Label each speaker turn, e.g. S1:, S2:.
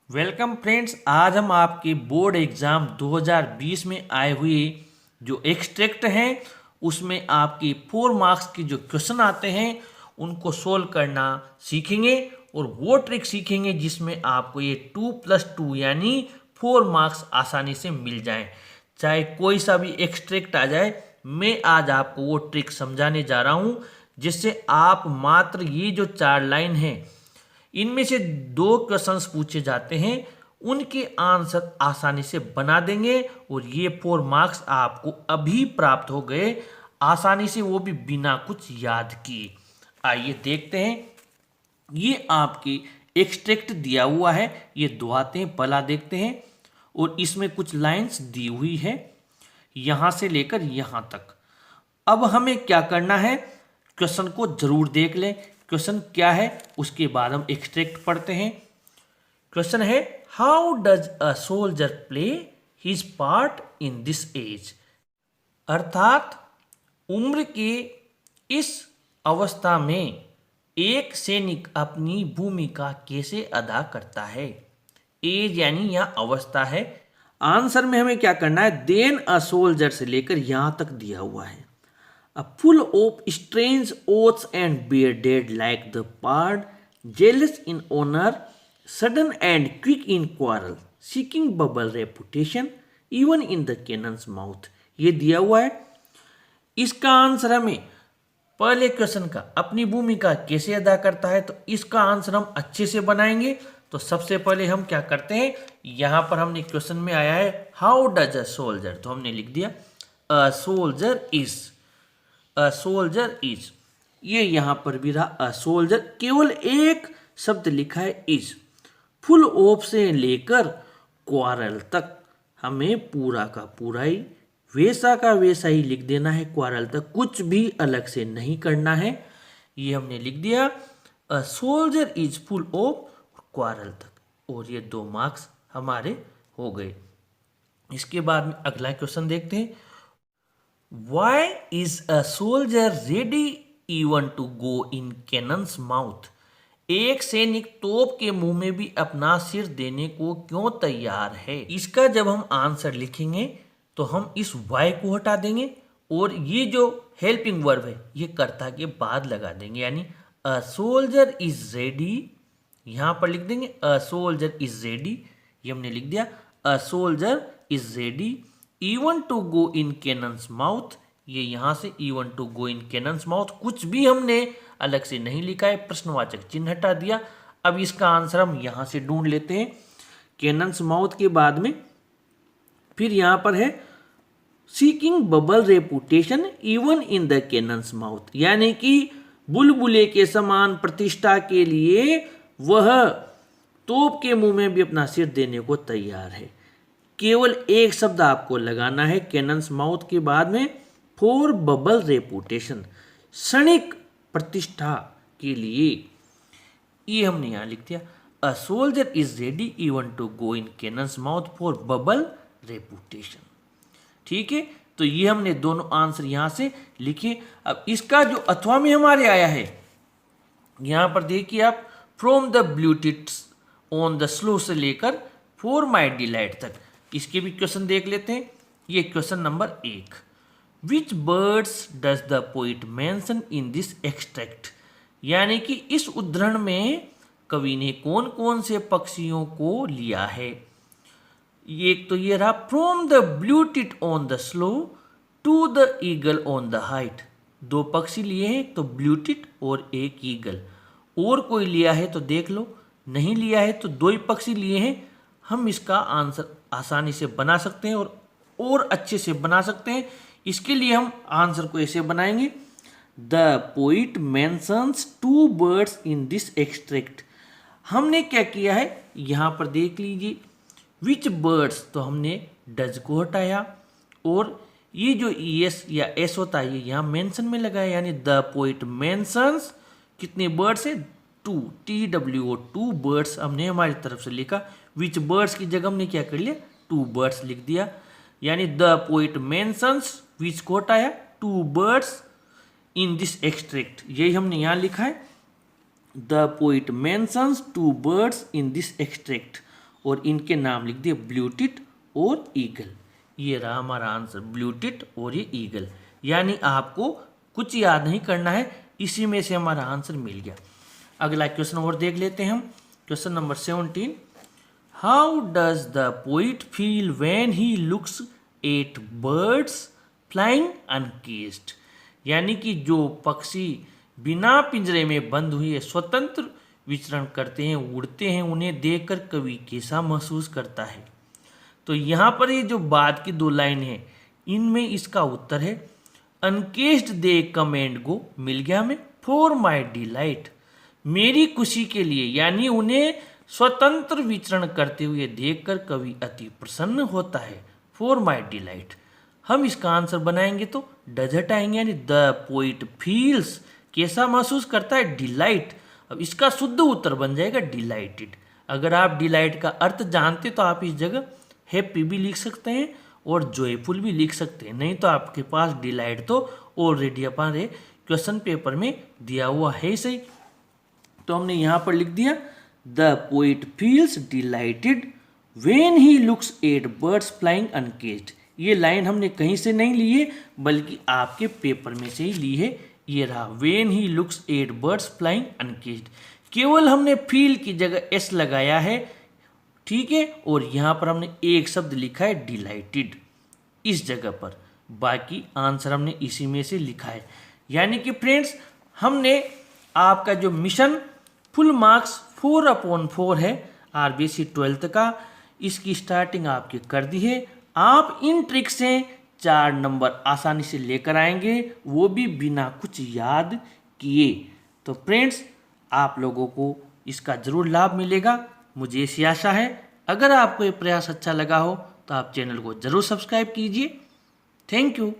S1: Welcome friends, आज हम आपके बोर्ड एग्जाम 2020 में आए हुए जो एक्सट्रैक्ट हैं उसमें आपके 4 मार्क्स के जो क्वेश्चन आते हैं उनको सोल्व करना सीखेंगे और वो ट्रिक सीखेंगे जिसमें आपको ये 2+2 यानी 4 मार्क्स आसानी से मिल जाएं। चाहे कोई सा भी एक्सट्रैक्ट आ जाए, मैं आज आपको वो ट्रिक समझाने जा रहा हूँ जिससे आप मात्र ये जो 4 लाइन हैं इनमें से 2 क्वेश्चंस पूछे जाते हैं, उनके आंसर आसानी से बना देंगे और ये 4 मार्क्स आपको अभी प्राप्त हो गए आसानी से, वो भी बिना कुछ याद किए। आइए देखते हैं। ये आपके एक्सट्रैक्ट दिया हुआ है, ये दोहराते हैं, पहला देखते हैं और इसमें कुछ लाइंस दी हुई है यहां से लेकर यहां तक। अब हमें क्या करना है, क्वेश्चन को जरूर देख लें क्वेश्चन क्या है, उसके बाद हम एक्सट्रैक्ट पढ़ते हैं। क्वेश्चन है, how does a soldier play his part in this age. अर्थात उम्र के इस अवस्था में एक सैनिक अपनी भूमिका कैसे अदा करता है। एज यानी यह अवस्था है। आंसर में हमें क्या करना है, देन अ सोल्जर से लेकर यहां तक दिया हुआ है। Full of strange oaths and bearded like the pard, jealous in honor, sudden and quick in quarrel, seeking bubble reputation, even in the cannon's mouth। ये दिया हुआ है। इसका आंसर हमें पहले क्वेश्चन का अपनी भूमिका कैसे अदा करता है, तो इसका आंसर हम अच्छे से बनाएंगे। तो सबसे पहले हम क्या करते हैं, यहां पर हमने क्वेश्चन में आया है हाउ डज अ सोल्जर, तो हमने लिख दिया a soldier is. A soldier is, ये यहां पर भी रहा अ सोल्जर, केवल एक शब्द लिखा है इज। फुल ऑफ से लेकर क्वारल तक हमें पूरा का पूरा ही वैसा का वैसा ही लिख देना है, क्वारल तक कुछ भी अलग से नहीं करना है। ये हमने लिख दिया a soldier is full of quarrel तक, और ये 2 मार्क्स हमारे हो गए। इसके बाद में अगला क्वेश्चन देखते हैं। Why is a soldier ready even to go in cannon's mouth? एक सैनिक तोप के मुंह में भी अपना सिर देने को क्यों तैयार है। इसका जब हम आंसर लिखेंगे तो हम इस वाई को हटा देंगे और ये जो हेल्पिंग वर्ब है ये कर्ता के बाद लगा देंगे, यानी अ सोल्जर इज रेडी। यहां पर लिख देंगे अ सोल्जर इज रेडी, ये हमने लिख दिया a soldier is ready even to go in cannon's mouth. ये यहां से even to go in cannon's mouth, कुछ भी हमने अलग से नहीं लिखा है, प्रश्नवाचक चिन्ह हटा दिया। अब इसका आंसर हम यहां से ढूंढ लेते हैं। कैनन्स माउथ के बाद में फिर यहां पर है seeking bubble reputation even in the cannons mouth, यानी कि बुलबुले के समान प्रतिष्ठा के लिए वह तोप के मुंह में भी अपना सिर देने को तैयार है। केवल एक शब्द आपको लगाना है कैनन्स माउथ के बाद में, फॉर बबल रेपुटेशन, क्षणिक प्रतिष्ठा के लिए। ये हमने यहां लिख दिया a soldier is ready even to go in cannon's mouth for bubble reputation. ठीक है, तो ये हमने दोनों आंसर यहां से लिखे। अब इसका जो अथवा में हमारे आया है, यहां पर देखिए आप, from the blue tits on the sloe से लेकर फॉर माई डिलाइट तक, इसके भी क्वेश्चन देख लेते हैं। ये question number 1, which birds does the poet mention in this extract, यानी कि इस उद्धरण में कवि ने कौन कौन से पक्षियों को लिया है। एक तो ये रहा from the blue tit on the sloe to the eagle on the height, 2 पक्षी लिए हैं, तो ब्लूटिट और एक ईगल। और कोई लिया है तो देख लो, नहीं लिया है तो 2 ही पक्षी लिए हैं। हम इसका आंसर आसानी से बना सकते हैं और अच्छे से बना सकते हैं। इसके लिए हम आंसर को ऐसे बनाएंगे, the poet mentions 2 birds in this extract. हमने क्या किया है, यहां पर देख लीजिए विच बर्ड्स, तो हमने डज को हटाया और ये जो एस या एस होता है ये यहां मेंशन में लगाया, यानी द पोइट मेंशंस कितने बर्ड्स है, 2, TWO 2 बर्ड्स हमने हमारी तरफ से लिखा। विच बर्ड्स की जगह हमने क्या कर लिया, 2 बर्ड्स लिख दिया, यानी द पोइट मेंशंस विच को हटाया 2 बर्ड्स इन दिस एक्सट्रैक्ट, यही हमने यहां लिखा है, the poet mentions 2 birds in this extract. और इनके नाम लिख दिए ब्लू टिट और ईगल। ये रहा हमारा आंसर, ब्लू टिट और ये ईगल। यानी आपको कुछ याद नहीं करना है, इसी में से हमारा आंसर मिल गया। अगला क्वेश्चन और देख लेते हैं हम। Question number 17, how does the poet feel when he looks at birds flying uncaged. यानी कि जो पक्षी बिना पिंजरे में बंद हुए स्वतंत्र विचरण करते हैं, उड़ते हैं, उन्हें देखकर कवि कैसा महसूस करता है। तो यहाँ पर ये जो बाद की 2 लाइन है, इनमें इसका उत्तर है अनकेज्ड दे कम एंड गो। मिल गया हमें, फॉर माई डिलाइट, मेरी खुशी के लिए। यानी उन्हें स्वतंत्र विचरण करते हुए देखकर कवि अति प्रसन्न होता है, फॉर माई डिलाइट। हम इसका आंसर बनाएंगे तो डज हटाएंगे, यानी द पोइट फील्स, कैसा महसूस करता है, डिलाइट। अब इसका शुद्ध उत्तर बन जाएगा डिलाइटेड। अगर आप डिलाइट का अर्थ जानते तो आप इस जगह हैप्पी भी लिख सकते हैं और जॉयफुल भी लिख सकते हैं, नहीं तो आपके पास डिलाइट तो ऑलरेडी हमारे क्वेश्चन पेपर में दिया हुआ है सही। तो हमने यहाँ पर लिख दिया the poet feels delighted when he looks at birds flying uncaged. ये लाइन हमने कहीं से नहीं ली है, बल्कि आपके पेपर में से ही ली है। ये रहा, when he looks at birds flying uncaged. केवल हमने फील की जगह एस लगाया है, ठीक है, और यहाँ पर हमने एक शब्द लिखा है डिलाइटेड इस जगह पर, बाकी आंसर हमने इसी में से लिखा है। यानी कि फ्रेंड्स, हमने आपका जो मिशन फुल मार्क्स 4/4 है आरबीएससी 12th का, इसकी स्टार्टिंग आपकी कर दी है। आप इन ट्रिक से 4 नंबर आसानी से लेकर आएंगे, वो भी बिना कुछ याद किए। तो फ्रेंड्स, आप लोगों को इसका ज़रूर लाभ मिलेगा, मुझे ऐसी आशा है। अगर आपको ये प्रयास अच्छा लगा हो तो आप चैनल को ज़रूर सब्सक्राइब कीजिए। Thank you.